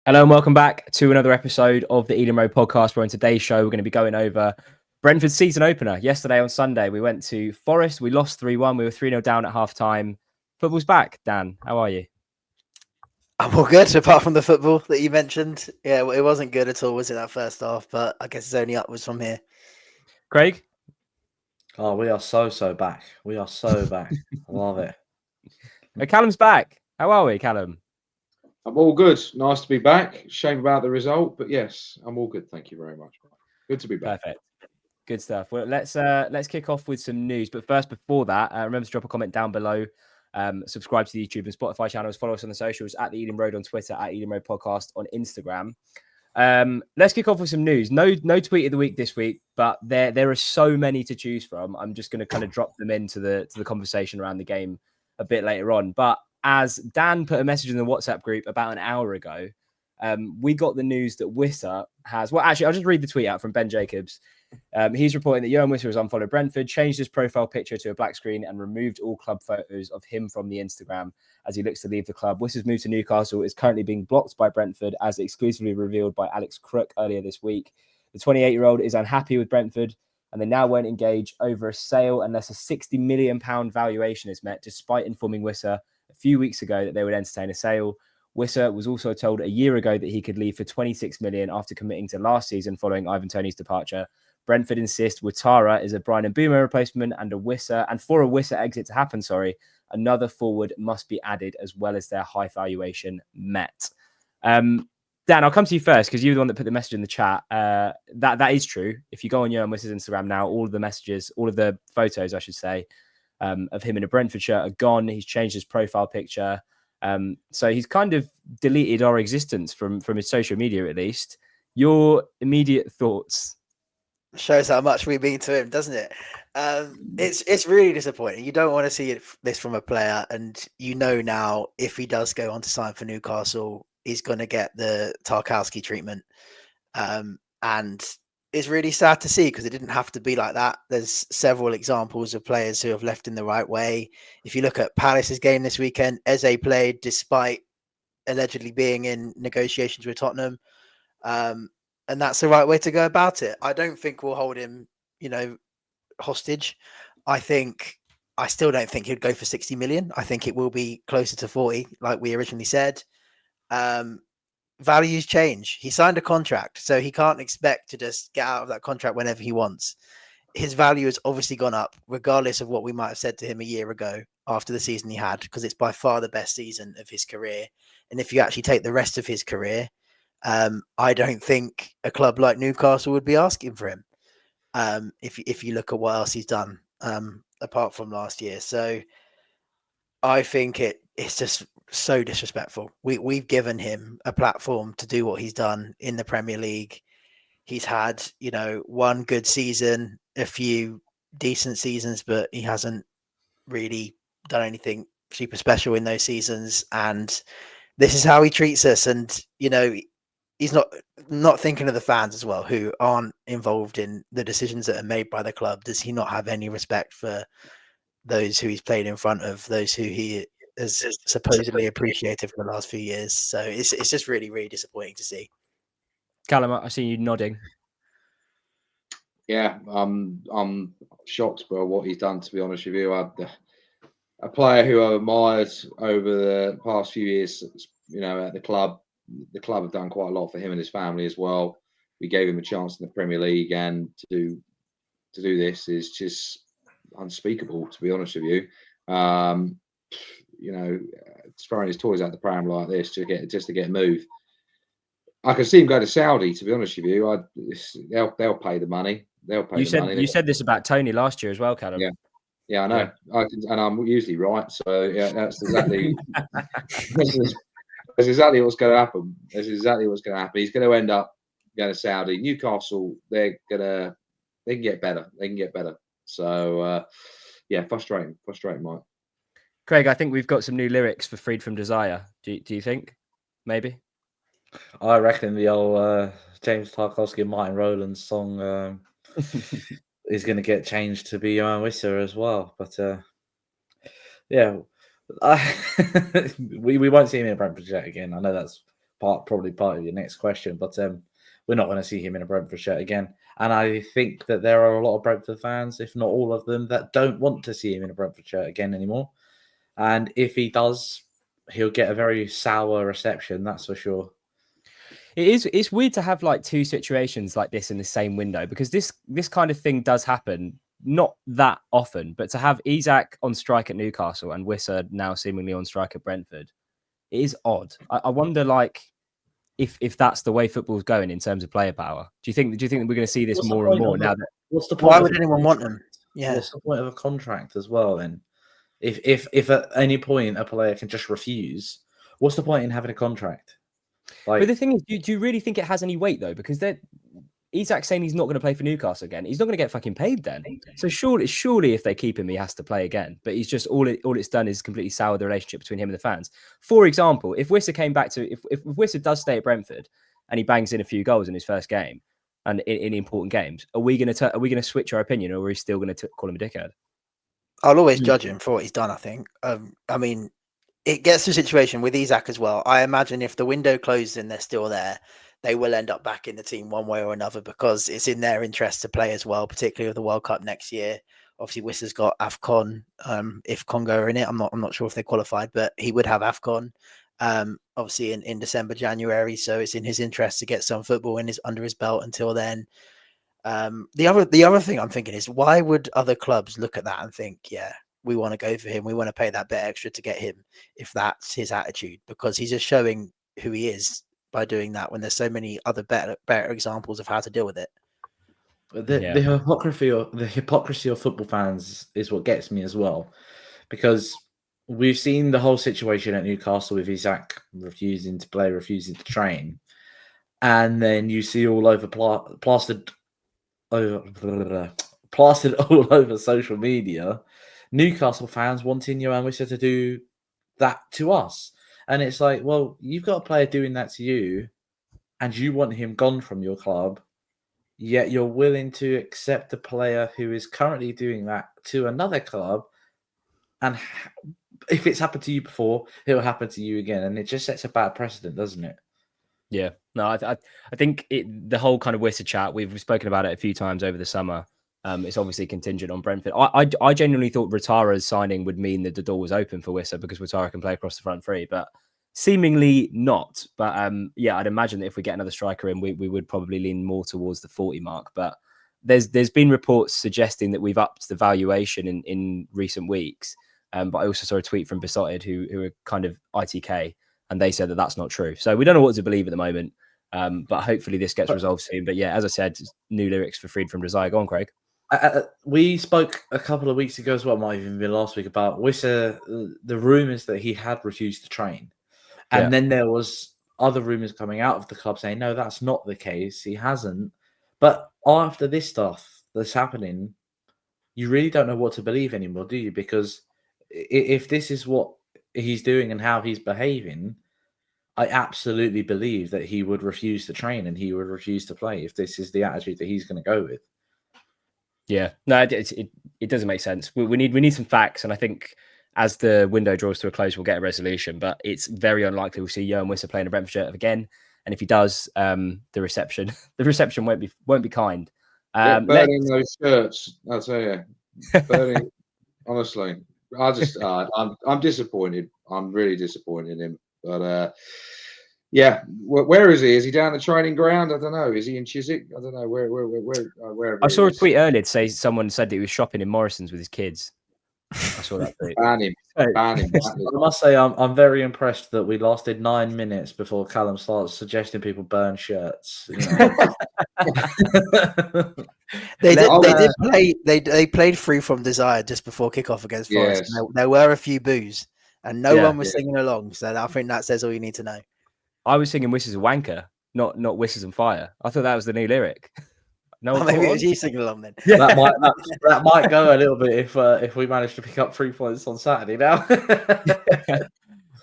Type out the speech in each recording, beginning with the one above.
Hello and welcome back to another episode of the Eden Road podcast, where on today's show we're going to be going over Brentford's season opener. Yesterday on Sunday, we went to Forest. We lost 3-1. We were 3-0 down at half-time. Football's back. Dan, how are you? I'm all good, apart from the football that you mentioned. Yeah, well, it wasn't good at all, was it, that first half? But I guess it's only upwards from here. Craig? Oh, we are so back. We are so back. I love it. Callum's back. How are we, Callum? I'm all good. Nice to be back. Shame about the result, but yes, I'm all good. Thank you very much. Good to be back. Perfect. Good stuff. Well, let's kick off with some news. But first, before that, remember to drop a comment down below. Subscribe to the YouTube and Spotify channels. Follow us on the socials at the Eden Road on Twitter, at Eden Road Podcast on Instagram. Let's kick off with some news. No tweet of the week this week, but there are so many to choose from. I'm just going to kind of drop them into the conversation around the game a bit later on. But as Dan put a message in the WhatsApp group about an hour ago, we got the news that Wissa has... Well, actually, I'll just read the tweet out from Ben Jacobs. He's reporting that Yoane Wissa has unfollowed Brentford, changed his profile picture to a black screen and removed all club photos of him from the Instagram as he looks to leave the club. Wissa's move to Newcastle is currently being blocked by Brentford, as exclusively revealed by Alex Crook earlier this week. The 28-year-old is unhappy with Brentford, and they now won't engage over a sale unless a £60 million valuation is met, despite informing Wissa a few weeks ago that they would entertain a sale. Wissa was also told a year ago that he could leave for £26 million after committing to last season following Ivan Toney's departure. Brentford insist Ouattara is a Brian Mbeumo replacement, and for a Wissa exit to happen, another forward must be added as well as their high valuation met. Dan, I'll come to you first because you're the one that put the message in the chat. That is true. If you go on Yoane Wissa's Instagram now, all of the photos, I should say, of him in a Brentford shirt are gone. He's changed his profile picture. So he's kind of deleted our existence from his social media, at least. Your immediate thoughts? Shows how much we mean to him, doesn't it? It's really disappointing. You don't want to see this from a player, and you know now if he does go on to sign for Newcastle, he's going to get the Tarkowski treatment. And it's really sad to see because it didn't have to be like that. There's several examples of players who have left in the right way. If you look at Palace's game this weekend, Eze played despite allegedly being in negotiations with Tottenham. And that's the right way to go about it. I don't think we'll hold him, hostage. I still don't think he'd go for 60 million. I think it will be closer to 40, like we originally said. Values change. He signed a contract, so he can't expect to just get out of that contract whenever he wants. His value has obviously gone up, regardless of what we might have said to him a year ago after the season he had, because it's by far the best season of his career. And if you actually take the rest of his career, I don't think a club like Newcastle would be asking for him. If you look at what else he's done, apart from last year. So I think it's just so disrespectful. We've given him a platform to do what he's done in the Premier League. He's had, one good season, a few decent seasons, but he hasn't really done anything super special in those seasons. And this is how he treats us. And, he's not thinking of the fans as well, who aren't involved in the decisions that are made by the club. Does he not have any respect for those who he's played in front of, those who he has supposedly appreciated for the last few years? So it's just really, really disappointing to see. Callum, I see you nodding. Yeah, I'm shocked by what he's done, to be honest with you. A player who I've admired over the past few years, at the club. The club have done quite a lot for him and his family as well. We gave him a chance in the Premier League, and to do this is just unspeakable, to be honest with you. Throwing his toys out the pram like this to get a move. I can see him go to Saudi, to be honest with you. They'll pay the money. You said this about Toney last year as well, Callum. Yeah, I know. Yeah. And I'm usually right. So yeah, that's exactly that's exactly what's going to happen. He's going to end up going to Saudi. Newcastle, they can get better. So frustrating, Mike. Craig, I think we've got some new lyrics for Freed from Desire. Do you think? Maybe? I reckon the old James Tarkowski and Martin Rowland's song is going to get changed to be Yoane Wissa as well. But we won't see him in Brentford yet again. I know that's probably part of your next question, but we're not going to see him in a Brentford shirt again. And I think that there are a lot of Brentford fans, if not all of them, that don't want to see him in a Brentford shirt again anymore. And if he does, he'll get a very sour reception, that's for sure. It's weird to have like two situations like this in the same window, because this kind of thing does happen not that often, but to have Isak on strike at Newcastle and Wissa now seemingly on strike at Brentford, it is odd. I wonder, like, if that's the way football's going in terms of player power. Do you think that we're going to see this more and more now? What's the point? Why would anyone want them? Yeah. What's the point of a contract as well then? If at any point a player can just refuse, what's the point in having a contract? Like, but the thing is, do you really think it has any weight though? Because Isak's saying he's not going to play for Newcastle again. He's not going to get fucking paid then. So surely if they keep him, he has to play again. But he's just all it's done is completely sour the relationship between him and the fans. For example, if Wissa came back to if Wissa does stay at Brentford and he bangs in a few goals in his first game and in important games, are we going to switch our opinion, or are we still going to call him a dickhead? I'll always judge him for what he's done, I think. I mean, it gets to a situation with Isak as well. I imagine if the window closes and they're still there, they will end up back in the team one way or another, because it's in their interest to play as well, particularly with the World Cup next year. Obviously, Wissa's got AFCON. If Congo are in it, I'm not sure if they qualified, but he would have AFCON. Obviously in December, January. So it's in his interest to get some football under his belt until then. The other thing I'm thinking is, why would other clubs look at that and think, yeah, we want to go for him, we want to pay that bit extra to get him, if that's his attitude? Because he's just showing who he is by doing that, when there's so many other better examples of how to deal with it. The hypocrisy of football fans is what gets me as well, because we've seen the whole situation at Newcastle with Isak refusing to play, refusing to train, and then you see all over plastered all over social media Newcastle fans wanting Yoane Wissa to do that to us. And it's like, well, you've got a player doing that to you and you want him gone from your club, yet you're willing to accept a player who is currently doing that to another club. And if it's happened to you before, it'll happen to you again. And it just sets a bad precedent, doesn't it? Yeah, no, I think the whole kind of Wissa chat, we've spoken about it a few times over the summer. It's obviously contingent on Brentford. I genuinely thought Ratara's signing would mean that the door was open for Wissa, because Ratara can play across the front three, but seemingly not. But yeah, I'd imagine that if we get another striker in, we would probably lean more towards the 40 mark. But there's been reports suggesting that we've upped the valuation in recent weeks. But I also saw a tweet from Besotted, who are kind of ITK, and they said that that's not true. So we don't know what to believe at the moment. But hopefully this gets resolved soon. But yeah, as I said, new lyrics for Freed from Desire. Go on, Craig. We spoke a couple of weeks ago as well, might have even been last week, about Wissa, the rumours that he had refused to train. And then there was other rumours coming out of the club saying, no, that's not the case. He hasn't. But after this stuff that's happening, you really don't know what to believe anymore, do you? Because if this is what he's doing and how he's behaving, I absolutely believe that he would refuse to train and he would refuse to play if this is the attitude that he's going to go with. Yeah, no, it doesn't make sense. We need some facts, and I think as the window draws to a close, we'll get a resolution. But it's very unlikely we'll see Yoane Wissa playing a Brentford shirt again. And if he does, the reception won't be kind. Burning those shirts, I'll tell you. Burning, honestly, I'm disappointed. I'm really disappointed in him. But yeah, where is he? Is he down the training ground? I don't know. Is he in Chiswick? I don't know. Where I saw a tweet earlier to say someone said that he was shopping in Morrison's with his kids. I saw that tweet. Ban him. I must say, I'm very impressed that we lasted 9 minutes before Callum starts suggesting people burn shirts. You know? They played Free from Desire just before kickoff against Forest. Yes. There were a few boos, and no one was singing along. So I think that says all you need to know. I was singing "Wisses a Wanker," not "Wisses and Fire." I thought that was the new lyric. No, maybe it was you singing along then. Yeah. that might go a little bit if we manage to pick up 3 points on Saturday now.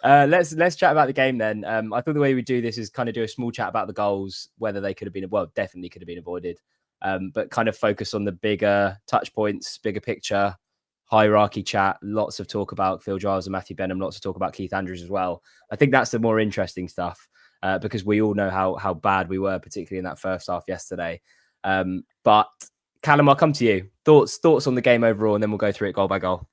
Let's chat about the game then. I thought the way we do this is kind of do a small chat about the goals, whether they could have been, well, definitely could have been avoided, but kind of focus on the bigger touch points, bigger picture, hierarchy chat. Lots of talk about Phil Giles and Matthew Benham, lots of talk about Keith Andrews as well. I think that's the more interesting stuff. because we all know how bad we were, particularly in that first half yesterday. But Callum, I'll come to you. Thoughts on the game overall, and then we'll go through it goal by goal.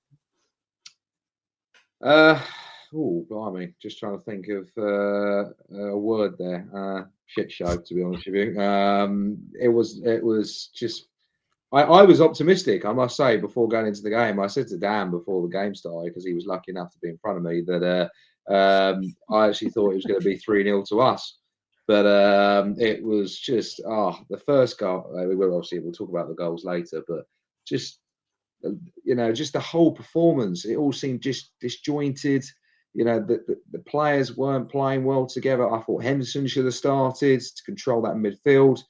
Blimey, just trying to think of a word there. Shit show, to be honest with you. It was just. I was optimistic, I must say, before going into the game. I said to Dan before the game started, because he was lucky enough to be in front of me, that I actually thought it was going to be 3-0 to us. But it was just the first goal. We'll talk about the goals later, but just just the whole performance. It all seemed just disjointed. The players weren't playing well together. I thought Henderson should have started to control that midfield.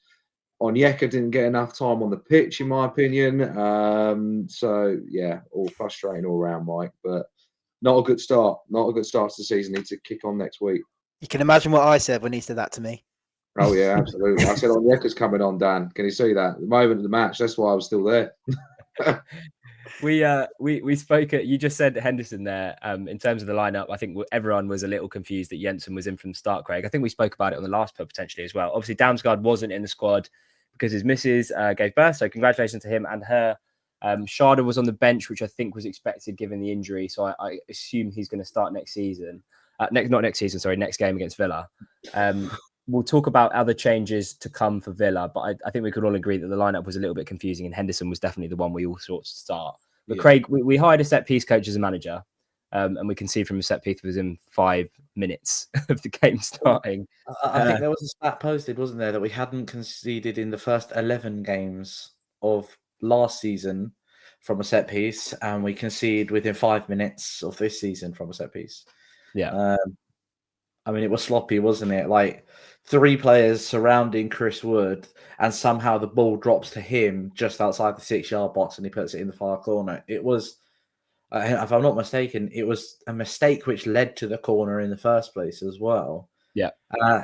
Onyeka didn't get enough time on the pitch, in my opinion. All frustrating all round, Mike. But not a good start. Not a good start to the season. Need to kick on next week. You can imagine what I said when he said that to me. Oh yeah, absolutely. I said Onyeka's coming on, Dan. Can you see that? At the moment of the match, that's why I was still there. We spoke at, you just said Henderson there. In terms of the lineup, I think everyone was a little confused that Jensen was in from the start, Craig. I think we spoke about it on the last pod potentially as well. Obviously, Damsgaard wasn't in the squad because his missus gave birth, so congratulations to him and her. Sharda was on the bench, which I think was expected given the injury, so I assume he's going to start next season. Next game against Villa. We'll talk about other changes to come for Villa, but I think we could all agree that the lineup was a little bit confusing, and Henderson was definitely the one we all thought to start. But yeah. Craig, we hired a set piece coach as a manager, and we can see from the set piece within 5 minutes of the game starting. I think there was a stat posted, wasn't there, that we hadn't conceded in the first 11 games of last season from a set piece, and we conceded within 5 minutes of this season from a set piece. Yeah. I mean, it was sloppy, wasn't it? Like 3 players surrounding Chris Wood, and somehow the ball drops to him just outside the 6-yard box, and he puts it in the far corner. It was, if I'm not mistaken, it was a mistake which led to the corner in the first place as well. Yeah.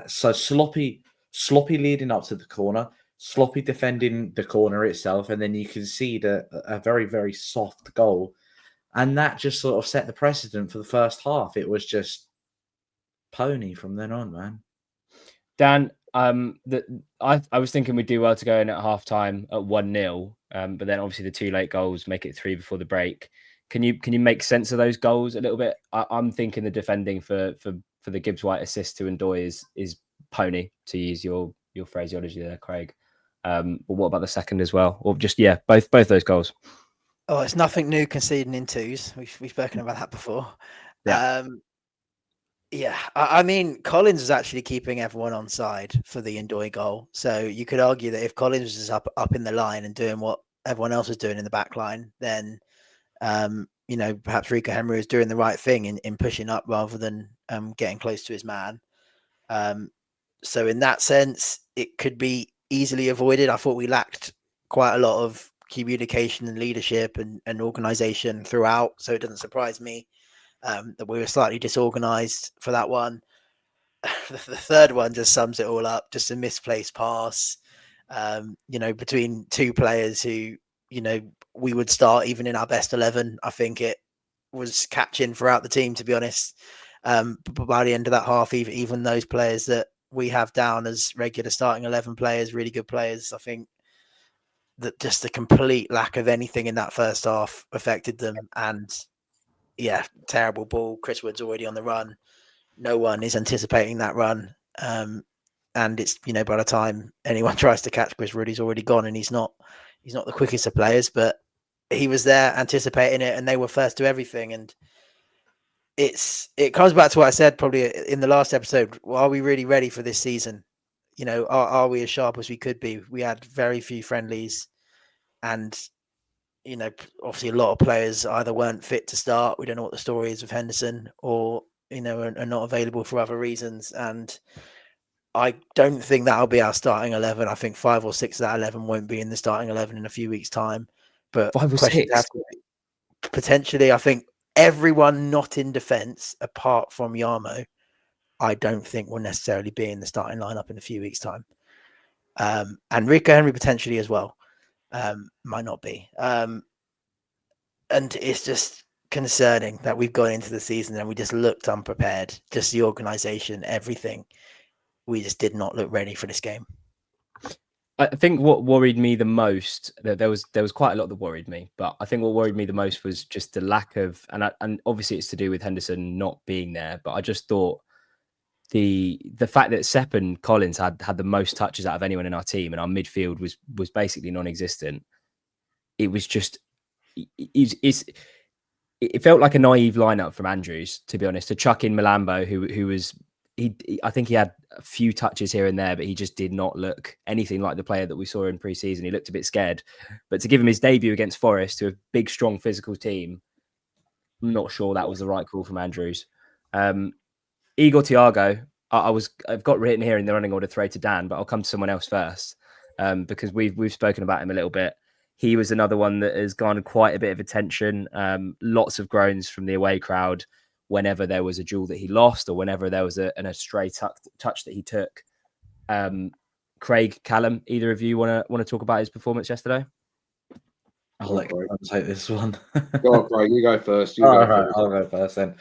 So sloppy leading up to the corner, sloppy defending the corner itself, and then you concede a very, very soft goal. And that just sort of set the precedent for the first half. It was just pony from then on, man. Dan, I was thinking we'd do well to go in at half time at 1-0, but then obviously the 2 late goals make it 3 before the break. Can you make sense of those goals a little bit? I'm thinking the defending for the Gibbs White assist to Ndoye is pony, to use your phraseology there, Craig. But what about the second as well? Or just both those goals. Oh, it's nothing new conceding in 2s. We've spoken about that before. Yeah. I mean, Collins was actually keeping everyone on side for the Ndoye goal. So you could argue that if Collins was up in the line and doing what everyone else was doing in the back line, then perhaps Rico Henry was doing the right thing in pushing up rather than getting close to his man. So in that sense, it could be easily avoided. I thought we lacked quite a lot of communication and leadership and organization throughout. So it doesn't surprise me that we were slightly disorganized for that one. The third one just sums it all up. Just a misplaced pass, between 2 players who, we would start even in our best 11. I think it was catching throughout the team, to be honest. But by the end of that half, even those players that we have down as regular starting 11 players, really good players, I think that just the complete lack of anything in that first half affected them. And terrible ball. Chris Wood's already on the run. No one is anticipating that run. And it's, by the time anyone tries to catch Chris Wood, he's already gone, and he's not the quickest of players, but he was there anticipating it, and they were first to everything. And it comes back to what I said probably in the last episode. Well, are we really ready for this season? Are we as sharp as we could be? We had very few friendlies, and obviously a lot of players either weren't fit to start. We don't know what the story is with Henderson, or are not available for other reasons. And I don't think that'll be our starting 11. I think 5 or 6 of that 11 won't be in the starting 11 in a few weeks' time. But 5 or 6 potentially, I think everyone not in defence apart from Yarmo, I don't think will necessarily be in the starting lineup in a few weeks' time. And Rico Henry potentially as well. Might not be. And it's just concerning that we've gone into the season and we just looked unprepared. Just the organisation, everything. we just did not look ready for this game. I think what worried me the most, there was quite a lot that worried me, but I think what worried me the most was just the lack of, and obviously it's to do with Henderson not being there, but I just thought the fact that Sepp and Collins had the most touches out of anyone in our team, and our midfield was basically non-existent. It was just, it felt like a naive lineup from Andrews, to be honest, to chuck in Malambo, who was, I think he had a few touches here and there, but he just did not look anything like the player that we saw in pre-season. He looked a bit scared. But to give him his debut against Forest, to a big, strong, physical team, I'm not sure that was the right call from Andrews. Igor Thiago, I've got written here in the running order throw to Dan, but I'll come to someone else first because we've spoken about him a little bit. He was another one that has garnered quite a bit of attention. Lots of groans from the away crowd whenever there was a duel that he lost or whenever there was an astray touch that he took. Craig, Callum, either of you want to talk about his performance yesterday? I'll let Craig take this one. Go on, Craig. You go first. I'll go first then.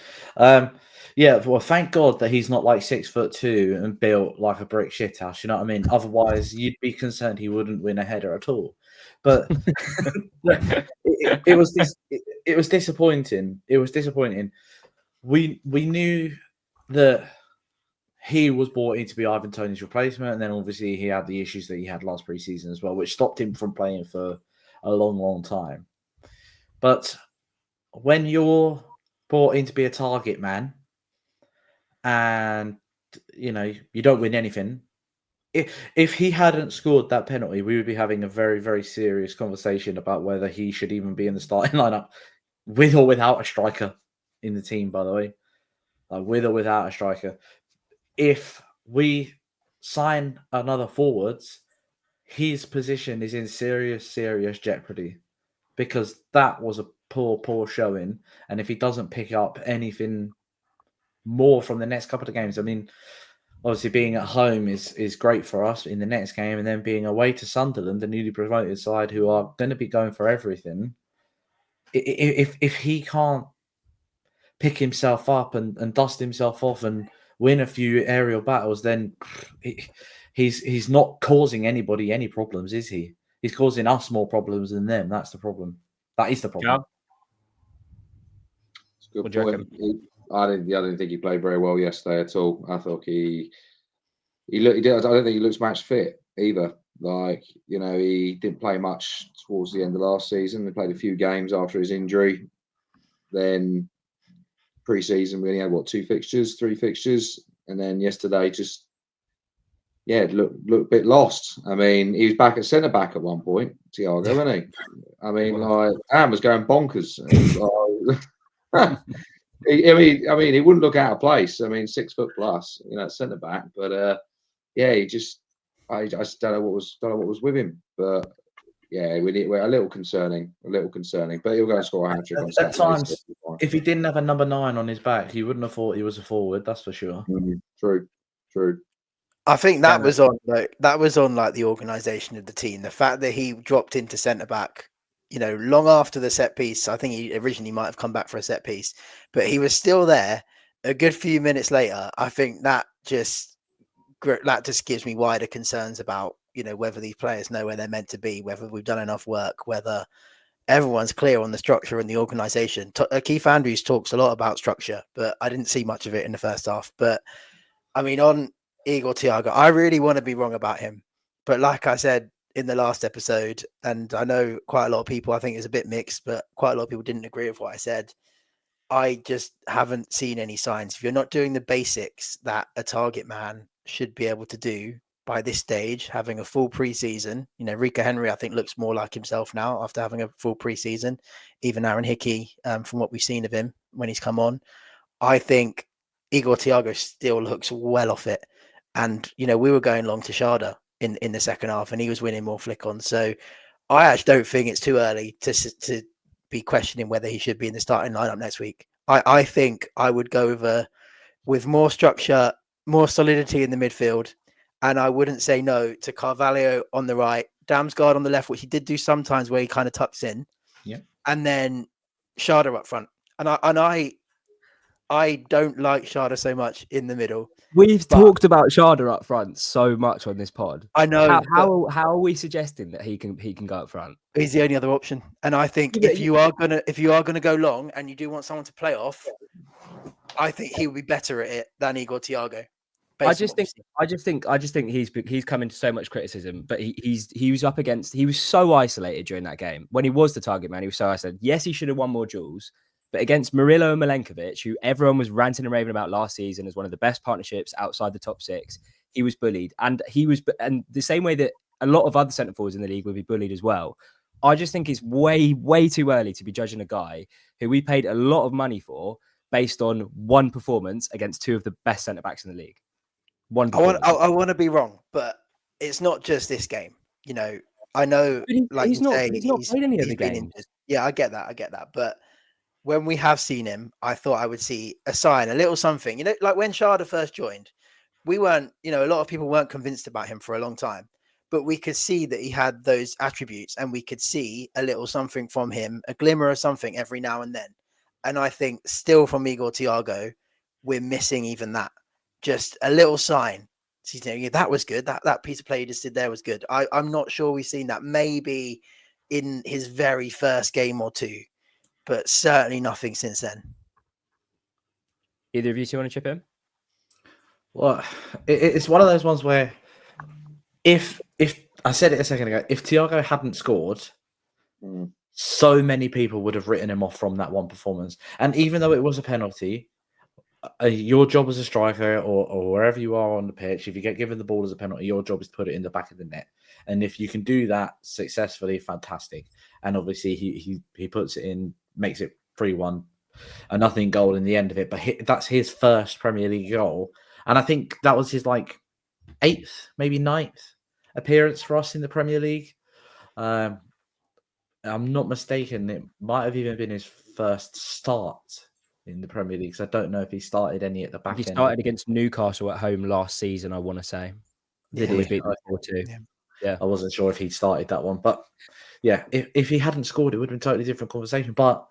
Yeah, well, thank God that he's not like 6'2" and built like a brick shithouse. You know what I mean? Otherwise, you'd be concerned he wouldn't win a header at all. But it was disappointing. It was disappointing. We knew that he was brought in to be Ivan Toney's replacement, and then obviously he had the issues that he had last preseason as well, which stopped him from playing for a long, long time. But when you're brought in to be a target man, and you don't win anything, if he hadn't scored that penalty, we would be having a very, very serious conversation about whether he should even be in the starting lineup, with or without a striker in the team, by the way. With or without a striker. If we sign another forwards, his position is in serious, serious jeopardy, because that was a poor showing. And if he doesn't pick up anything more from the next couple of games, I mean, obviously being at home is great for us in the next game, and then being away to Sunderland, the newly promoted side who are going to be going for everything. If he can't pick himself up and dust himself off and win a few aerial battles, then he's not causing anybody any problems, is he? He's causing us more problems than them. That's the problem. That is the problem. It's a good point. I didn't think he played very well yesterday at all. I thought he looked. I don't think he looks match fit either. He didn't play much towards the end of last season. He played a few games after his injury. Then pre-season we only had 3 fixtures, and then yesterday just looked a bit lost. I mean, he was back at centre back at one point, Thiago, wasn't he? I mean, Anne was going bonkers. I mean, he wouldn't look out of place. I mean, 6 foot plus, centre back. But I just don't know what was with him. But we're a little concerning. But he'll go and score a hat-trick on Saturday. At times, if he didn't have a number 9 on his back, he wouldn't have thought he was a forward. That's for sure. True. I think that was on the organisation of the team. The fact that he dropped into centre back, long after the set piece. I think he originally might have come back for a set piece, but he was still there a good few minutes later. I think that just gives me wider concerns about whether these players know where they're meant to be, whether we've done enough work, whether everyone's clear on the structure and the organisation. Keith Andrews talks a lot about structure, but I didn't see much of it in the first half. But I mean, on Igor Thiago, I really want to be wrong about him, but like I said in the last episode, and I know quite a lot of people, I think it's a bit mixed, but quite a lot of people didn't agree with what I said. I just haven't seen any signs. If you're not doing the basics that a target man should be able to do by this stage, having a full preseason, Rico Henry, I think, looks more like himself now after having a full preseason. Even Aaron Hickey, from what we've seen of him when he's come on, I think Igor Thiago still looks well off it. And, we were going long to Sharda in the second half, and he was winning more flick-ons. So I actually don't think it's too early to be questioning whether he should be in the starting lineup next week. I think I would go with more structure, more solidity in the midfield, and I wouldn't say no to Carvalho on the right, Damsgaard on the left, which he did do sometimes where he kind of tucks in, and then Sharda up front. And I I don't like Sharda so much in the middle. We've But- talked about Sharda up front so much on this pod. I know, but How are we suggesting that he can go up front? he's the only other option. And I think Yeah, if you are gonna go long and you do want someone to play off, I think he would be better at it than Igor Thiago. I just think he's come into so much criticism, but he was so isolated during that game. When he was the target man, he was so isolated. Yes, he should have won more duels, but against Murillo and Milenkovic, who everyone was ranting and raving about last season as one of the best partnerships outside the top six, he was bullied. And the same way that a lot of other centre forwards in the league would be bullied as well. I just think it's way too early to be judging a guy who we paid a lot of money for based on one performance against two of the best centre backs in the league. I want to be wrong, but it's not just this game. You know, I know, he's not played any of the games. Yeah, I get that. But when we have seen him, I thought I would see a sign, a little something. You know, like when Sharda first joined, we weren't. You know, a lot of people weren't convinced about him for a long time, but we could see that he had those attributes, and we could see a little something from him, a glimmer of something every now and then. And I think still from Igor Thiago, we're missing even that. Just a little sign. So, you know, that was good. That piece of play he just did there was good. I'm not sure we've seen that. Maybe in his very first game or two, but certainly nothing since then. Either of you two want to chip in? Well, it's one of those ones where if I said it a second ago, if Thiago hadn't scored, so many people would have written him off from that one performance. And even though it was a penalty, your job as a striker or wherever you are on the pitch, if you get given the ball as a penalty, your job is to put it in the back of the net. And if you can do that successfully, fantastic. And obviously he puts it in, makes it 3-1, a nothing goal in the end of it. But that's his first Premier League goal. And I think that was his 8th, maybe 9th appearance for us in the Premier League. I'm not mistaken, it might have even been his first start in the Premier League. So I don't know if he started any at the back end. He started against Newcastle at home last season, I want to say. Did he beat them 4-2? Yeah. I wasn't sure if he'd started that one. But yeah, if he hadn't scored, it would have been a totally different conversation. But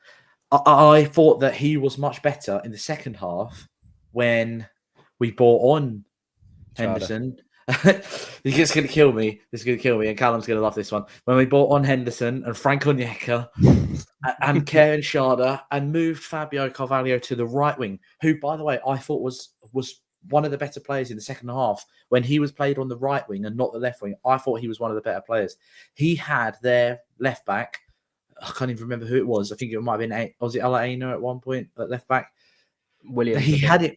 I thought that he was much better in the second half when we brought on Henderson. He's going to kill me. This is going to kill me. And Callum's going to love this one. When we brought on Henderson and Frank Onyeka and Kevin Sharda and moved Fabio Carvalho to the right wing, who, by the way, I thought was one of the better players in the second half. When he was played on the right wing and not the left wing, I thought he was one of the better players. He had their left back. I can't even remember who it was. I think it might have been, was it Alaina at one point at left back? Williams. He had it.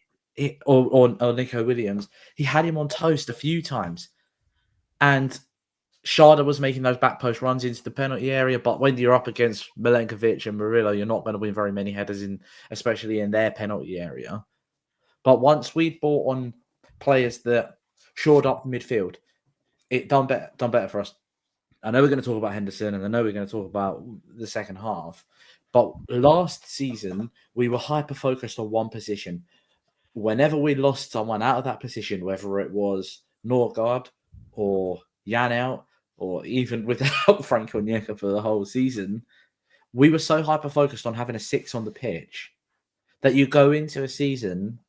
Or Nico Williams, he had him on toast a few times. And Sharda was making those back post runs into the penalty area. But when you're up against Milenkovic and Murillo, you're not going to win very many headers, especially in their penalty area. But once we brought on players that shored up midfield, it done better for us. I know we're going to talk about Henderson, and I know we're going to talk about the second half. But last season, we were hyper-focused on one position. Whenever we lost someone out of that position, whether it was Norgard or Jan out, or even without Frank Onyeka for the whole season, we were so hyper-focused on having a 6 on the pitch that you go into a season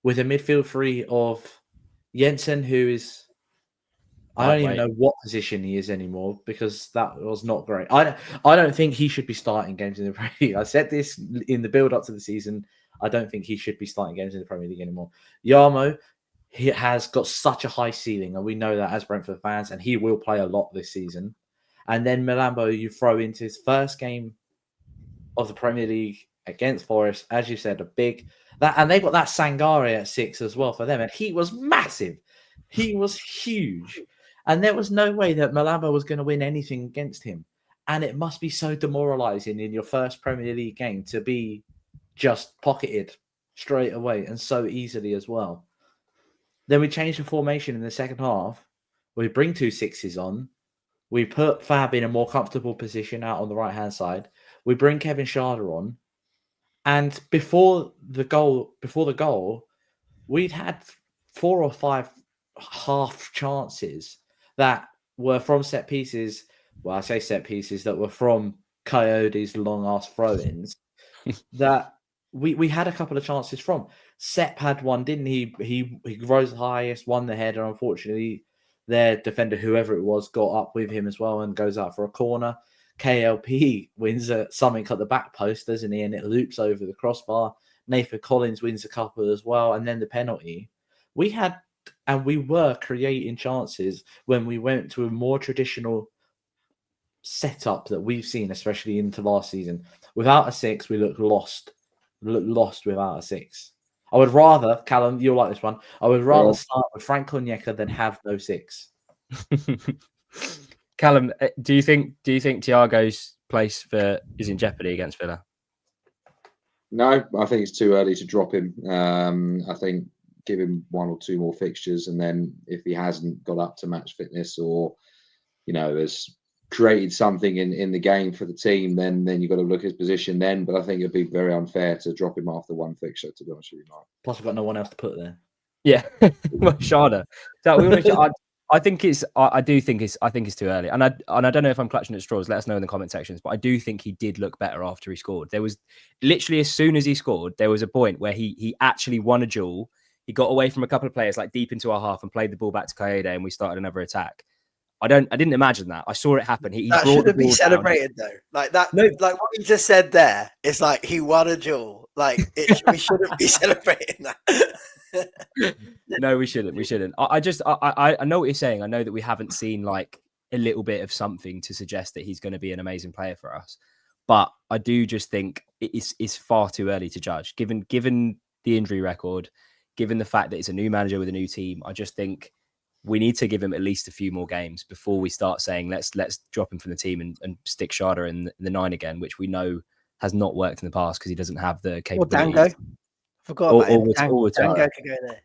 with a midfield three of Jensen, who is... I don't even know what position he is anymore because that was not great. I don't think he should be starting games in the Premier League. I said this in the build-up to the season. I don't think he should be starting games in the Premier League anymore. Yarmo, he has got such a high ceiling, and we know that as Brentford fans, and he will play a lot this season. And then Milambo, you throw into his first game of the Premier League against Forest, as you said, and they've got that Sangare at 6 as well for them, and he was massive. He was huge. And there was no way that Milambo was going to win anything against him. And it must be so demoralizing in your first Premier League game to be just pocketed straight away and so easily as well. Then we change the formation in the second half. We bring 2 6s on. We put Fab in a more comfortable position out on the right-hand side. We bring Kevin Sharda on. And before the goal, we'd had 4 or 5 half chances that were from set pieces. Well, I say set pieces that were from Coyote's long-ass throw-ins that we had a couple of chances from. Sepp had one, didn't he? He rose the highest, won the header. Unfortunately, their defender, whoever it was, got up with him as well and goes out for a corner. KLP wins something at the back post, doesn't he? And it loops over the crossbar. Nathan Collins wins a couple as well. And then the penalty. We were creating chances when we went to a more traditional setup that we've seen, especially into last season. Without a 6, we look lost. We look lost without a 6. I would rather, Callum, you'll like this one. I would rather start with Frank Onyeka than have no 6. Callum, do you think Thiago's place is in jeopardy against Villa? No, I think it's too early to drop him. I think give him 1 or 2 more fixtures, and then if he hasn't got up to match fitness or, has created something in the game for the team, then you've got to look at his position then. But I think it'd be very unfair to drop him after 1 fixture, to be honest with you, Mark. Plus, we've got no one else to put there. Yeah, Shada. So I think it's too early, and I don't know if I'm clutching at straws. Let us know in the comment sections. But I do think he did look better after he scored. There was literally, as soon as he scored, there was a point where he actually won a duel. He got away from a couple of players like deep into our half and played the ball back to Cohesion, and we started another attack. I didn't imagine that. I saw it happen. He that shouldn't be celebrated though. Like that, no. Like what you just said there. It's like he won a duel. Like we shouldn't be celebrating that. No, we shouldn't. I know what you're saying. I know that we haven't seen like a little bit of something to suggest that he's going to be an amazing player for us. But I do just think it's far too early to judge, given the injury record, given the fact that it's a new manager with a new team. I just think we need to give him at least a few more games before we start saying let's drop him from the team and stick Shada in the 9 again, which we know has not worked in the past because he doesn't have the capability. Or Dango. Forgot about him. Dango could go there.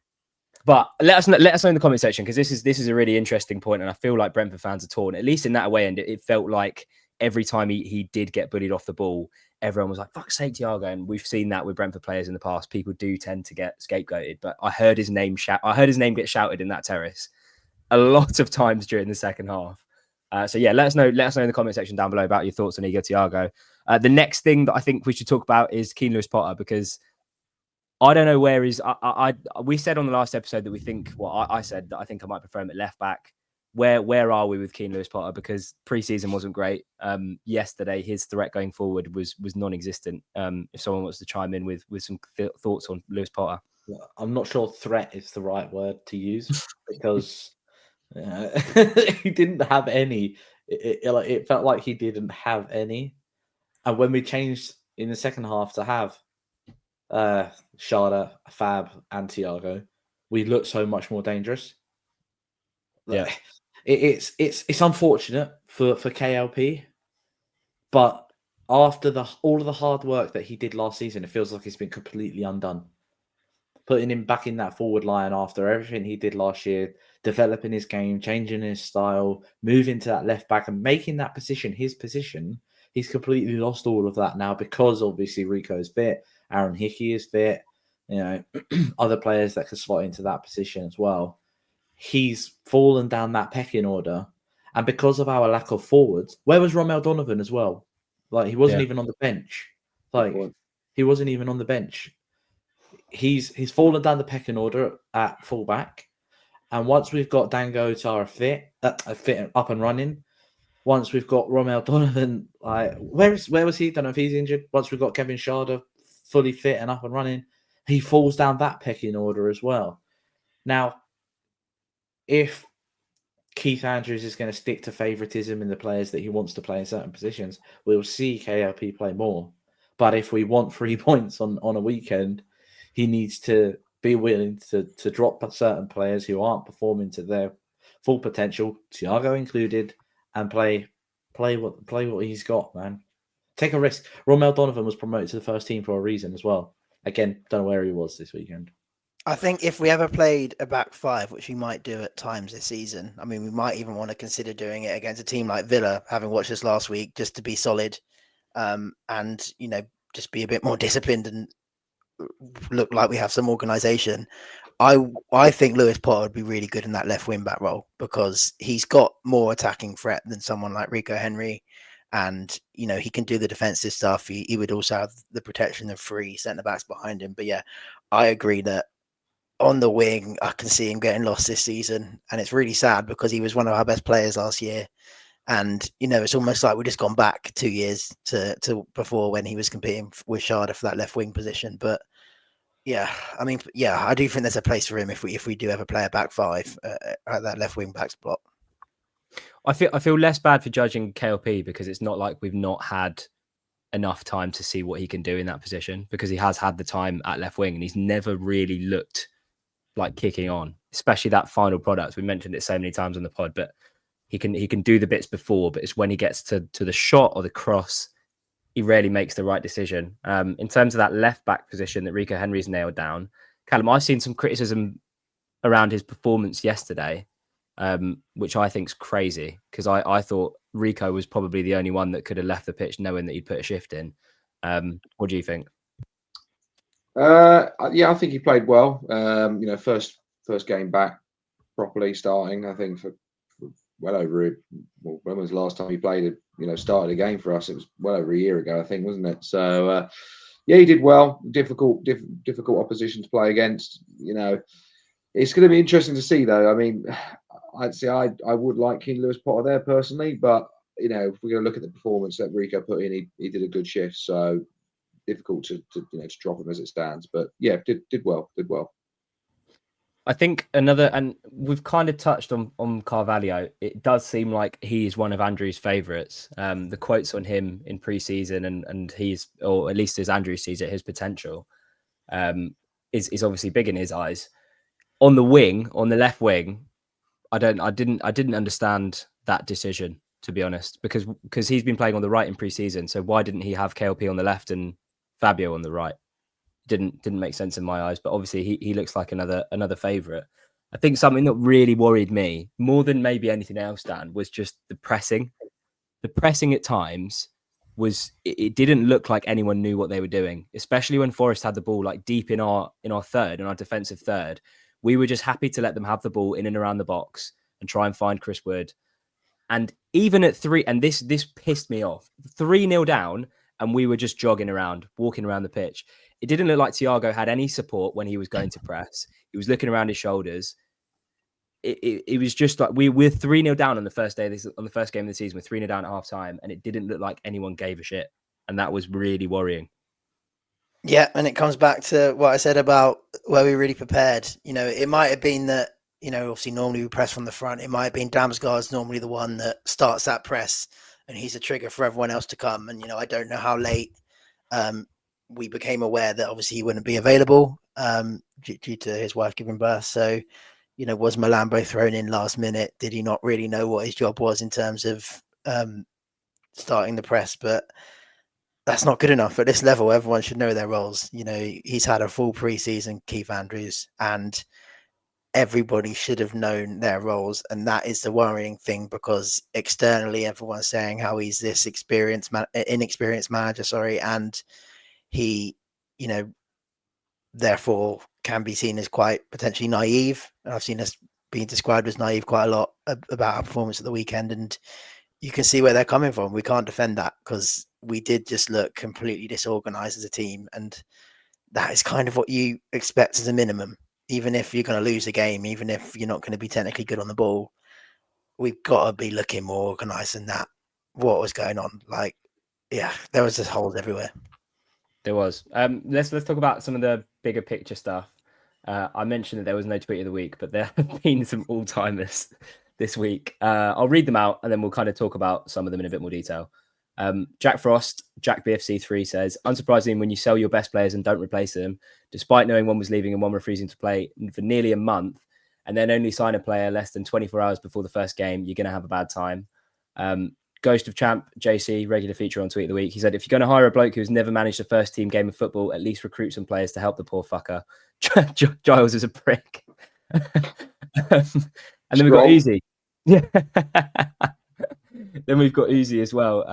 But let us know in the comment section, because this is a really interesting point, and I feel like Brentford fans are torn, at least in that way. And it felt like every time he did get bullied off the ball, everyone was like, "Fuck's sake, Thiago!" And we've seen that with Brentford players in the past. People do tend to get scapegoated. But I heard his name get shouted in that terrace a lot of times during the second half. So yeah, let us know in the comment section down below about your thoughts on Igor Thiago. The next thing that I think we should talk about is Keane Lewis-Potter, because I don't know where he's. We said on the last episode that we think. Well, I said that I think I might prefer him at left back. Where are we with Keane Lewis-Potter? Because pre-season wasn't great. Yesterday, his threat going forward was non-existent. If someone wants to chime in with some thoughts on Lewis-Potter, I'm not sure threat is the right word to use because he didn't have any. It felt like he didn't have any. And when we changed in the second half to have Shada, Fab, and Thiago, we looked so much more dangerous. Yeah, it's unfortunate for KLP, but after all of the hard work that he did last season, it feels like it's been completely undone. Putting him back in that forward line after everything he did last year, developing his game, changing his style, moving to that left back and making that position his position, he's completely lost all of that now because obviously Rico is fit, Aaron Hickey is fit, other players that can slot into that position as well. He's fallen down that pecking order. And because of our lack of forwards, where was Romel Donovan as well? Like, he wasn't even on the bench. He wasn't even on the bench. He's fallen down the pecking order at fullback. And once we've got Dango Tara fit up and running, once we've got Romel Donovan, where was he? Don't know if he's injured. Once we've got Kevin Shada fully fit and up and running, he falls down that pecking order as well. Now, if Keith Andrews is going to stick to favouritism in the players that he wants to play in certain positions, we'll see KLP play more. But if we want 3 points on a weekend, he needs to be willing to drop certain players who aren't performing to their full potential, Thiago included, and play what he's got, man. Take a risk. Romel Donovan was promoted to the first team for a reason as well. Again, don't know where he was this weekend. I think if we ever played a back 5, which we might do at times this season, I mean, we might even want to consider doing it against a team like Villa, having watched this last week, just to be solid and, just be a bit more disciplined and look like we have some organisation. I think Lewis-Potter would be really good in that left wing back role because he's got more attacking threat than someone like Rico Henry. and he can do the defensive stuff. He would also have the protection of 3 centre backs behind him. But yeah, I agree that on the wing, I can see him getting lost this season, and it's really sad because he was one of our best players last year. And it's almost like we've just gone back 2 years to before when he was competing with Sharda for that left wing position. But yeah, I mean, yeah, I do think there's a place for him if we do ever play a back 5 at that left wing back spot. I feel less bad for judging KLP because it's not like we've not had enough time to see what he can do in that position, because he has had the time at left wing and he's never really looked like kicking on, especially that final product. We mentioned it so many times on the pod, but he can do the bits before, but it's when he gets to the shot or the cross, he rarely makes the right decision. In terms of that left back position that Rico Henry's nailed down, Callum, I've seen some criticism around his performance yesterday, which I think's crazy, because I thought Rico was probably the only one that could have left the pitch knowing that he'd put a shift in. What do you think? Yeah, I think he played well. First game back properly starting, I think, for well over it. Well, when was the last time he played? Started a game for us? It was well over a year ago, I think, wasn't it? So yeah, he did well. Difficult opposition to play against. It's going to be interesting to see, though. I mean, I'd say I would like King Lewis Potter there personally, but if we're going to look at the performance that Rico put in, he did a good shift. So difficult to drop him as it stands. But yeah, did well. I think another, and we've kind of touched on Carvalho. It does seem like he is one of Andrew's favourites. The quotes on him in pre-season and he's, or at least as Andrew sees it, his potential is obviously big in his eyes. On the wing, on the left wing, I didn't understand that decision, to be honest, because he's been playing on the right in pre-season. So why didn't he have KLP on the left and Fabio on the right? Didn't make sense in my eyes, but obviously he looks like another favourite. I think something that really worried me more than maybe anything else, Dan, was just the pressing. The pressing at times it didn't look like anyone knew what they were doing, especially when Forest had the ball like deep in our third, in our defensive third. We were just happy to let them have the ball in and around the box and try and find Chris Wood. And even at 3, and this pissed me off, 3-0 down, and we were just jogging around, walking around the pitch. It didn't look like Thiago had any support when he was going to press. He was looking around his shoulders. It was just like we're 3-0 down on the first day on the first game of the season. We're 3-0 down at half time, and it didn't look like anyone gave a shit. And that was really worrying. Yeah, and it comes back to what I said about where we really prepared. It might have been that, obviously normally we press from the front. It might have been Damsgaard's normally the one that starts that press, and he's a trigger for everyone else to come. And, I don't know how late we became aware that obviously he wouldn't be available due to his wife giving birth. So, was Malambo thrown in last minute? Did he not really know what his job was in terms of starting the press? But that's not good enough at this level. Everyone should know their roles. He's had a full pre-season, Keith Andrews, and everybody should have known their roles. And that is the worrying thing, because externally everyone's saying how he's this inexperienced manager, and he, therefore can be seen as quite potentially naive. And I've seen us being described as naive quite a lot about our performance at the weekend. And you can see where they're coming from. We can't defend that because we did just look completely disorganized as a team. And that is kind of what you expect as a minimum. Even if you're going to lose a game, even if you're not going to be technically good on the ball, we've got to be looking more organized than that. What was going on? There was just holes everywhere. There was. Let's talk about some of the bigger picture stuff. I mentioned that there was no tweet of the week, but there have been some all-timers this week. I'll read them out and then we'll kind of talk about some of them in a bit more detail. Jack Frost, Jack BFC3 says, unsurprisingly, when you sell your best players and don't replace them, despite knowing one was leaving and one refusing to play for nearly a month, and then only sign a player less than 24 hours before the first game, you're going to have a bad time. Ghost of Champ, JC, regular feature on Tweet of the Week. He said, if you're going to hire a bloke who's never managed a first team game of football, at least recruit some players to help the poor fucker. Giles is a prick. And then we've got Uzi. Yeah. Then we've got Uzi as well,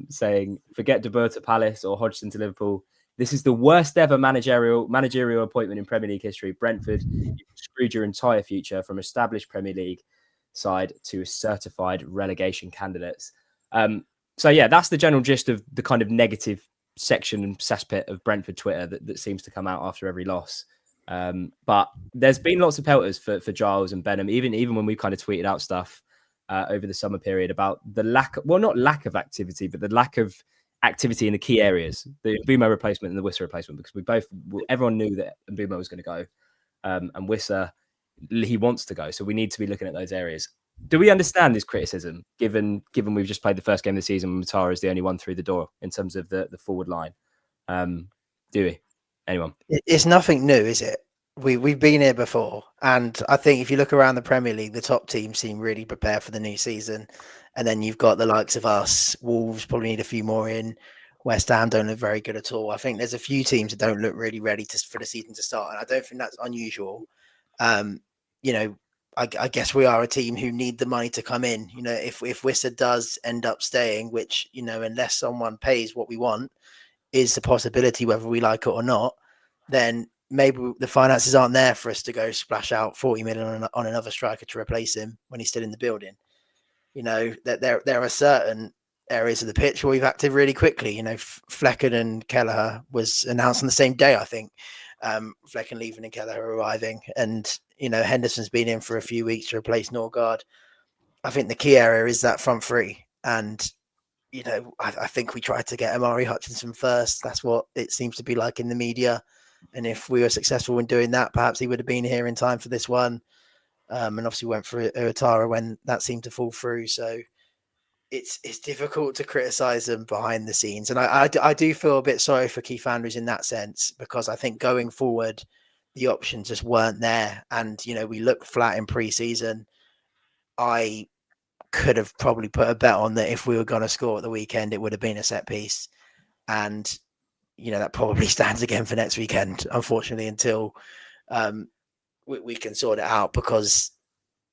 saying, forget De Boer to Palace or Hodgson to Liverpool. This is the worst ever managerial appointment in Premier League history. Brentford, you screwed your entire future from established Premier League side to certified relegation candidates. So yeah, that's the general gist of the kind of negative section and cesspit of Brentford Twitter that seems to come out after every loss. But there's been lots of pelters for Giles and Benham, even when we kind of tweeted out stuff over the summer period about the not lack of activity, but the lack of activity in the key areas, the Mbeumo replacement and the Wissa replacement, because everyone knew that Mbeumo was going to go, and Wissa, he wants to go, so we need to be looking at those areas. Do we understand this criticism, given we've just played the first game of the season and Matara is the only one through the door in terms of the forward line? Do we? Anyone? It's nothing new, is it? We've been here before, and I think if you look around the Premier League, the top teams seem really prepared for the new season, and then you've got the likes of us. Wolves probably need a few more in. West Ham don't look very good at all. I think there's a few teams that don't look really ready for the season to start, and I don't think that's unusual. I guess we are a team who need the money to come in. If Wissa does end up staying, which unless someone pays what we want, is a possibility whether we like it or not, then maybe the finances aren't there for us to go splash out 40 million on another striker to replace him when he's still in the building. That there are certain areas of the pitch where we've acted really quickly. Flecken and Kelleher was announced on the same day, I think. Flecken leaving and Kelleher arriving, and Henderson's been in for a few weeks to replace Norgard. I think the key area is that front three, and I think we tried to get Amari Hutchinson first. That's what it seems to be like in the media. And if we were successful in doing that, perhaps he would have been here in time for this one. And obviously went for Uatara when that seemed to fall through. So it's difficult to criticize them behind the scenes. And I do feel a bit sorry for Keith Andrews in that sense, because I think going forward, the options just weren't there. And, we looked flat in pre-season. I could have probably put a bet on that if we were going to score at the weekend, it would have been a set piece. And, that probably stands again for next weekend, unfortunately, until we can sort it out, because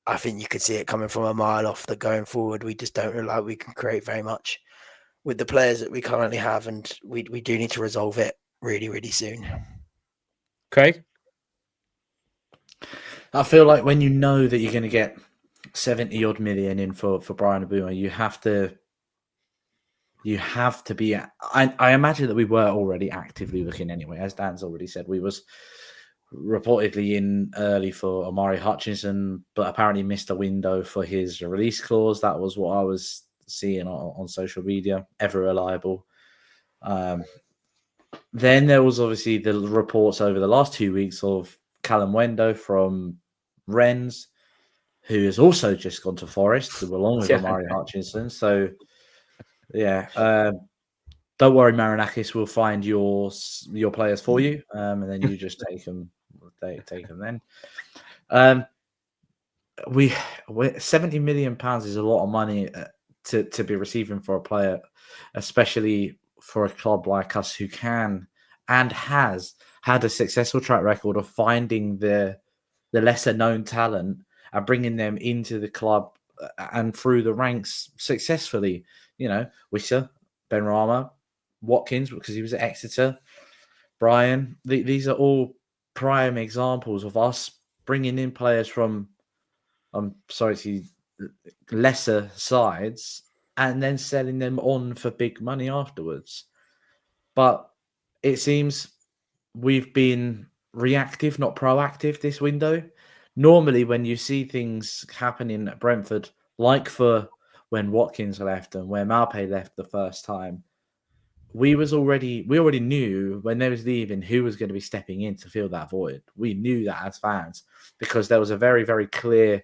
I think you could see it coming from a mile off that going forward, we just don't look like we can create very much with the players that we currently have. And we do need to resolve it really, really soon. Craig? I feel like when you know that you're going to get 70 odd million in for Brian Mbeumo, you have to be. I imagine that we were already actively looking anyway. As Dan's already said, we was reportedly in early for Amari Hutchinson, but apparently missed a window for his release clause. That was what I was seeing on social media. Ever reliable. Then there was obviously the reports over the last 2 weeks of Callum Wendo from Rennes, who has also just gone to Forest, along with Amari Hutchinson. So, yeah, don't worry, Marinakis. We'll find your players for you, and then you just take them. Take them then. 70 million pounds is a lot of money to be receiving for a player, especially for a club like us who can and has had a successful track record of finding the lesser known talent and bringing them into the club and through the ranks successfully. Wissa, Benrahma, Watkins, because he was at Exeter, Brian. These are all prime examples of us bringing in players from, lesser sides and then selling them on for big money afterwards. But it seems we've been reactive, not proactive this window. Normally, when you see things happening at Brentford, like for when Watkins left and when Maupay left the first time, we already knew when they was leaving who was going to be stepping in to fill that void. We knew that as fans, because there was a very, very clear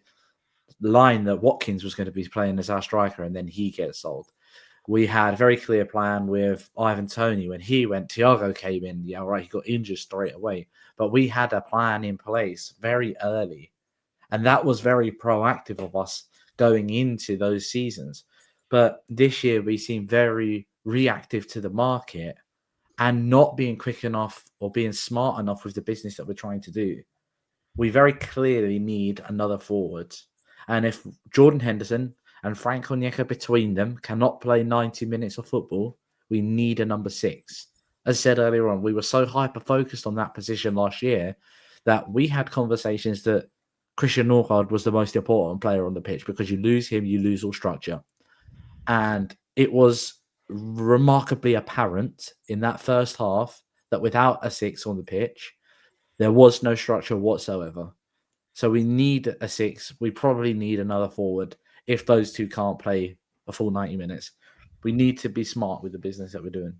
line that Watkins was going to be playing as our striker and then he gets sold. We had a very clear plan with Ivan Toney. When he went, Thiago came in. Yeah, right, he got injured straight away. But we had a plan in place very early. And that was very proactive of us going into those seasons. But this year we seem very reactive to the market and not being quick enough or being smart enough with the business that we're trying to do. We very clearly need another forward. And if Jordan Henderson and Frank Onyeka between them cannot play 90 minutes of football, we need a number 6. As I said earlier on, we were so hyper-focused on that position last year that we had conversations that Christian Norgard was the most important player on the pitch, because you lose him, you lose all structure. And it was remarkably apparent in that first half that without a 6 on the pitch, there was no structure whatsoever. So we need a 6. We probably need another forward if those two can't play a full 90 minutes. We need to be smart with the business that we're doing.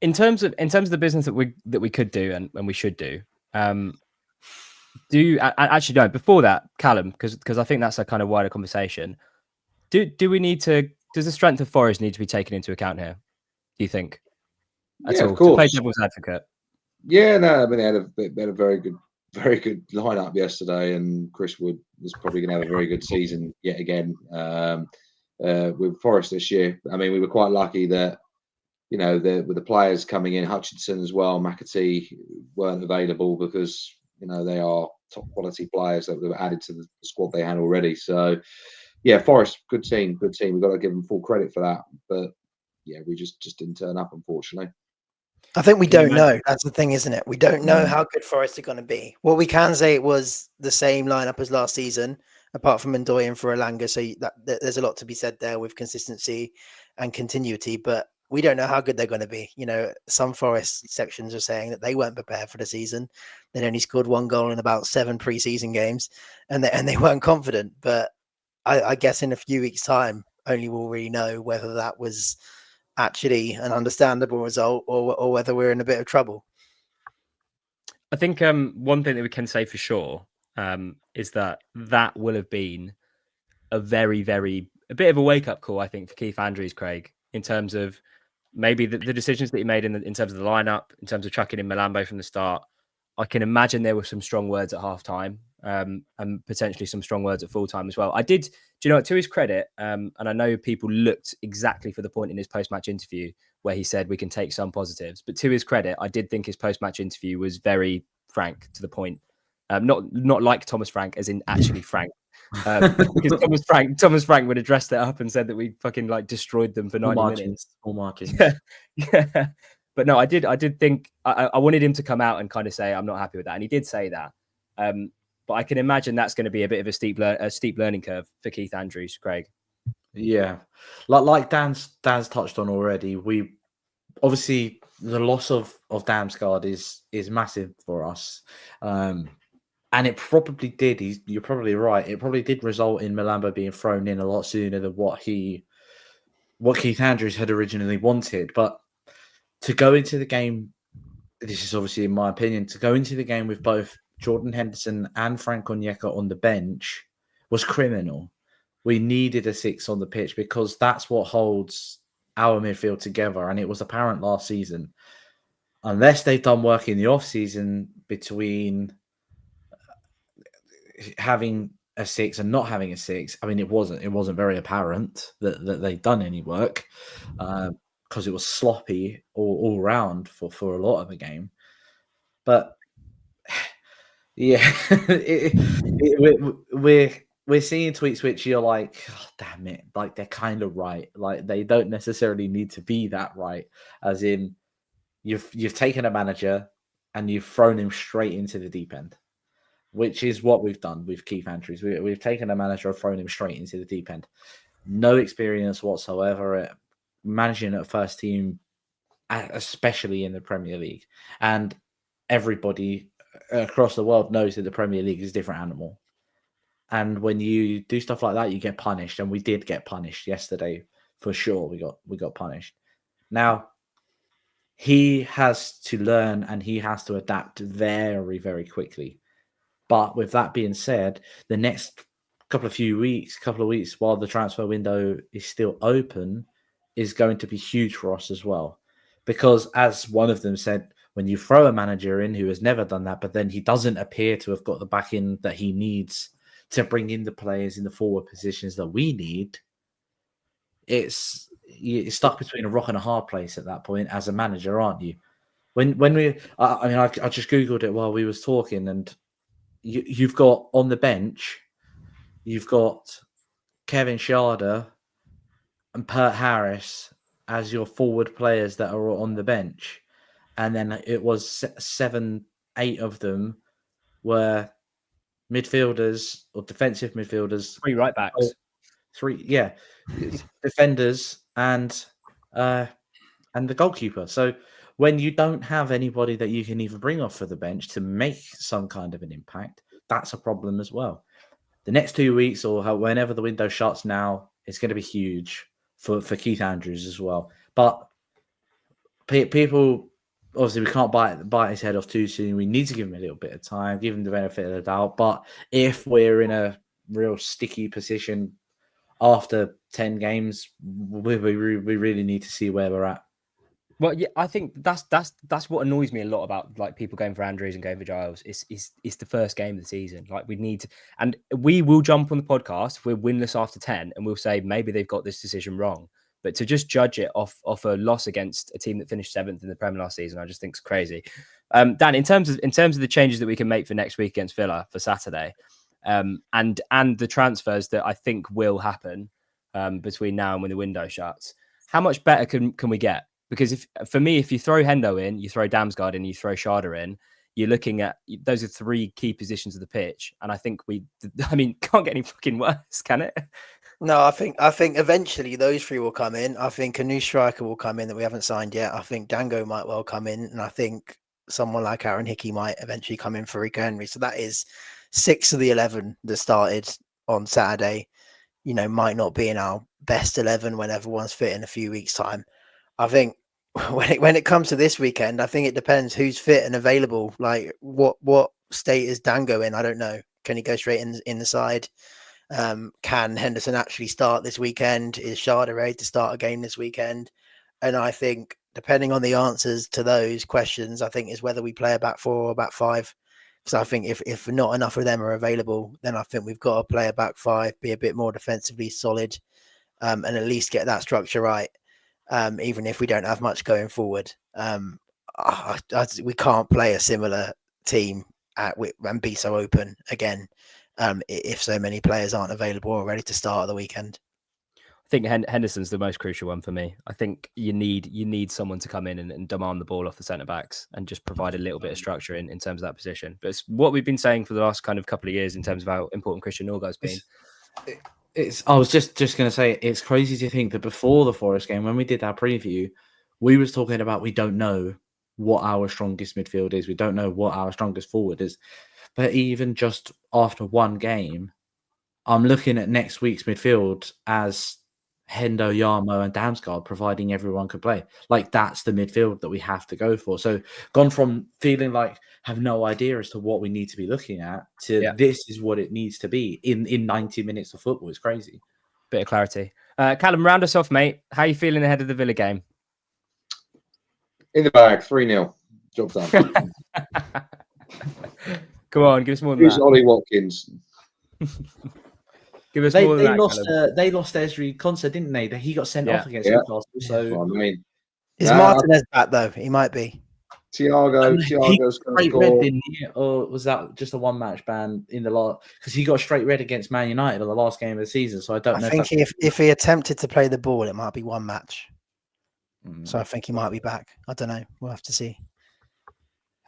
In terms of the business that we could do and we should do, actually no. Before that, Callum, because I think that's a kind of wider conversation. Do we need to? Does the strength of Forest need to be taken into account here? Do you think? Yeah, of To course. play devil's advocate. Yeah, no, I mean they had a very good lineup yesterday, and Chris Wood is probably going to have a very good season yet again with Forest this year. I mean, we were quite lucky that with the players coming in, Hutchinson as well, McAtee weren't available because they are top quality players that were added to the squad they had already. So yeah, Forest, good team. We've got to give them full credit for that, but yeah, we just didn't turn up, unfortunately. I think we don't know. That's the thing, isn't it? We don't know how good Forest are going to be. What we can say, it was the same lineup as last season, apart from Ndoye and Furalanga. So there's a lot to be said there with consistency and continuity. But we don't know how good they're going to be. Some Forest sections are saying that they weren't prepared for the season. They'd only scored 1 goal in about 7 preseason games, and they weren't confident. But I guess in a few weeks' time, only we'll really know whether that was actually an understandable result or whether we're in a bit of trouble. I think one thing that we can say for sure is that will have been a very, very a bit of a wake up call, I think, for Keith Andrews, Craig, in terms of maybe the decisions that he made in terms of the lineup, in terms of chucking in Malambo from the start. I can imagine there were some strong words at half time and potentially some strong words at full time as well. Do you know what, to his credit, and I know people looked exactly for the point in his post-match interview where he said we can take some positives, but to his credit, I did think his post-match interview was very frank, to the point. Not like Thomas Frank, as in actually frank. Because Thomas Frank would have dressed it up and said that we fucking destroyed them for 90 minutes. All margins. Yeah. But no, I did think I wanted him to come out and kind of say I'm not happy with that, and he did say that. But I can imagine that's going to be a bit of a steep learning curve for Keith Andrews, Craig. Yeah, like Dan's touched on already. We obviously, the loss of Damsgaard is massive for us, and it probably did. You're probably right. It probably did result in Malambo being thrown in a lot sooner than what Keith Andrews had originally wanted. But to go into the game, this is obviously in my opinion, to go into the game with both Jordan Henderson and Frank Onyeka on the bench was criminal. We needed a 6 on the pitch because that's what holds our midfield together. And it was apparent last season. Unless they've done work in the off-season between having a 6 and not having a 6, I mean, it wasn't very apparent that they'd done any work because it was sloppy all round for a lot of the game. But yeah, we're seeing tweets which you're like, oh, damn it, like they're kind of right. Like they don't necessarily need to be that right. As in, you've taken a manager and you've thrown him straight into the deep end, which is what we've done with Keith Andrews. We've taken a manager and thrown him straight into the deep end. No experience whatsoever at managing a first team, especially in the Premier League. And everybody across the world knows that the Premier League is a different animal. And when you do stuff like that, you get punished. And we did get punished yesterday, for sure. We got punished. Now, he has to learn and he has to adapt very, very quickly. But with that being said, the next couple of weeks while the transfer window is still open is going to be huge for us as well. Because as one of them said, when you throw a manager in who has never done that, but then he doesn't appear to have got the backing that he needs to bring in the players in the forward positions that we need, you're stuck between a rock and a hard place at that point as a manager, aren't you? I just Googled it while we was talking, and you've got on the bench, you've got Kevin Schade and Pert Harris as your forward players that are on the bench. And then it was 7-8 of them were midfielders or defensive midfielders. 3 right backs. defenders and the goalkeeper. So when you don't have anybody that you can even bring off for the bench to make some kind of an impact, that's a problem as well. The next 2 weeks or whenever the window shuts now, it's going to be huge for Keith Andrews as well. But people, obviously, we can't bite his head off too soon. We need to give him a little bit of time, give him the benefit of the doubt. But if we're in a real sticky position after 10 games, we really need to see where we're at. Well, yeah, I think that's what annoys me a lot about like people going for Andrews and going for Giles. It's the first game of the season. Like we need to, and we will jump on the podcast if we're winless after 10, and we'll say maybe they've got this decision wrong. But to just judge it off a loss against a team that finished 7th in the Premier last season, I just think is crazy. Dan, in terms of the changes that we can make for next week against Villa for Saturday, and the transfers that I think will happen between now and when the window shuts, how much better can we get? Because if you throw Hendo in, you throw Damsgaard in, you throw Sharda in, you're looking at those are 3 key positions of the pitch, and I think can't get any fucking worse, can it? No, I think eventually those 3 will come in. I think a new striker will come in that we haven't signed yet. I think Dango might well come in, and I think someone like Aaron Hickey might eventually come in for Rico Henry. So that is 6 of the 11 that started on Saturday. Might not be in our best 11 when everyone's fit in a few weeks' time. I think when it comes to this weekend, I think it depends who's fit and available. Like what state is Dango in? I don't know. Can he go straight in the side? Can Henderson actually start this weekend? Is Sharda ready to start a game this weekend? And I think depending on the answers to those questions, I think is whether we play a back 4 or a back 5. So I think if not enough of them are available, then I think we've got to play a back 5, be a bit more defensively solid, and at least get that structure right. Even if we don't have much going forward, we can't play a similar team and be so open again if so many players aren't available or ready to start at the weekend. I think Henderson's the most crucial one for me. I think you need someone to come in and demand the ball off the centre backs and just provide a little bit of structure in terms of that position. But it's what we've been saying for the last kind of couple of years in terms of how important Christian Norgard's been. I was just going to say, it's crazy to think that before the Forest game, when we did our preview, we was talking about we don't know what our strongest midfield is. We don't know what our strongest forward is. But even just after one game, I'm looking at next week's midfield as Hendo, Yarmo and Damsgaard, providing everyone could play. Like, that's the midfield that we have to go for. So gone from feeling like have no idea as to what we need to be looking at to this is what it needs to be in 90 minutes of football. It's crazy. Bit of clarity. Callum, round us off, mate. How are you feeling ahead of the Villa game? In the bag, 3-0. Job done. Come on, give us more than Who's that. Ollie Watkins? Give us more than that. They lost Ezri Konsa, didn't they? He got sent off against Newcastle. So I mean, is Martinez back though? He might be. Thiago's going to score. Red, or was that just a one-match ban in the last? Because he got straight red against Man United on the last game of the season. So I don't know. I think if he attempted to play the ball, it might be one match. So I think he might be back. I don't know. We'll have to see.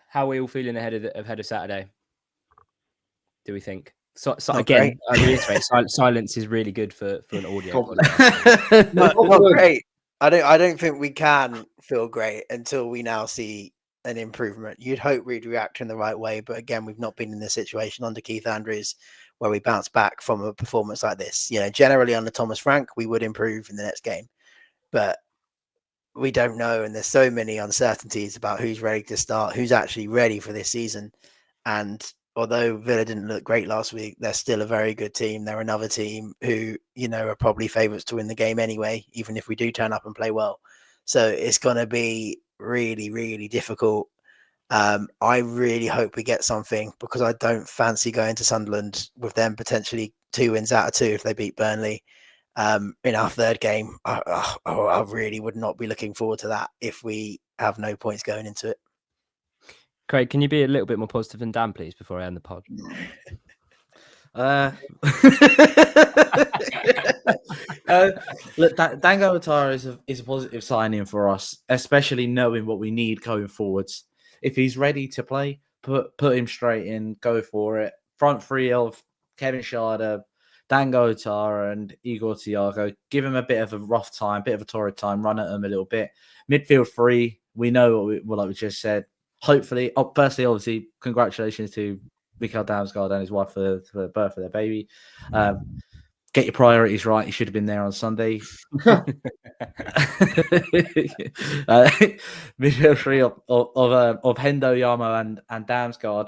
How are we all feeling ahead of Saturday? Do we think? So again, I reiterate, silence is really good for an audio. Not great. I don't think we can feel great until we now see an improvement. You'd hope we'd react in the right way, but again, we've not been in this situation under Keith Andrews where we bounce back from a performance like this. Generally under Thomas Frank, we would improve in the next game, but we don't know, and there's so many uncertainties about who's ready to start, who's actually ready for this season. And although Villa didn't look great last week, they're still a very good team. They're another team who, are probably favourites to win the game anyway, even if we do turn up and play well. So it's going to be really, really difficult. I really hope we get something because I don't fancy going to Sunderland with them potentially 2 wins out of 2 if they beat Burnley. In our third game, I really would not be looking forward to that if we have no points going into it. Craig, can you be a little bit more positive than Dan, please, before I end the pod? Look, Dango Ouattara is a positive signing for us, especially knowing what we need going forwards. If he's ready to play, put him straight in, go for it. Front 3 of Kevin Sharda, Dango Otara and Igor Thiago, give him a bit of a rough time, bit of a torrid time, run at them a little bit. Midfield 3, we know like we just said. Hopefully, firstly, obviously, congratulations to Mikael Damsgaard and his wife for the birth of their baby. Get your priorities right. You should have been there on Sunday. Midfield 3 of Hendo, Yamo, and Damsgaard,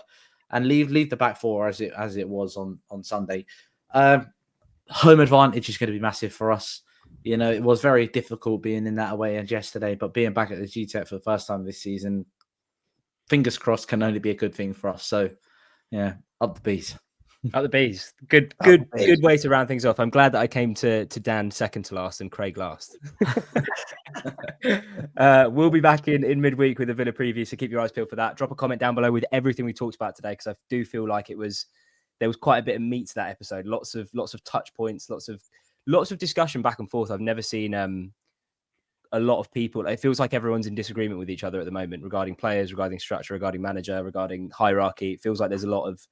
and leave the back 4 as it was on Sunday. Home advantage is going to be massive for us. You know, it was very difficult being in that away end yesterday, but being back at the Gtech for the first time this season, fingers crossed, can only be a good thing for us. So, yeah, up the bees. Up the bees. Good way to round things off. I'm glad that I came to Dan second to last and Craig last. We'll be back in midweek with a Villa preview, so keep your eyes peeled for that. Drop a comment down below with everything we talked about today, because I do feel like there was quite a bit of meat to that episode. Lots of touch points, lots of discussion back and forth. I've never seen a lot of people. It feels like everyone's in disagreement with each other at the moment regarding players, regarding structure, regarding manager, regarding hierarchy. It feels like there's a lot of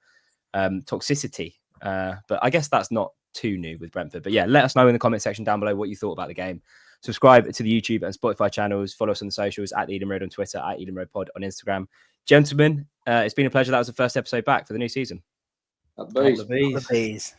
toxicity, but I guess that's not too new with Brentford. But yeah, let us know in the comment section down below what you thought about the game. Subscribe to the YouTube and Spotify channels. Follow us on the socials at Eden Road on Twitter, at Eden Road Pod on Instagram. Gentlemen, it's been a pleasure. That was the first episode back for the new season. Up the bees. Up the bees.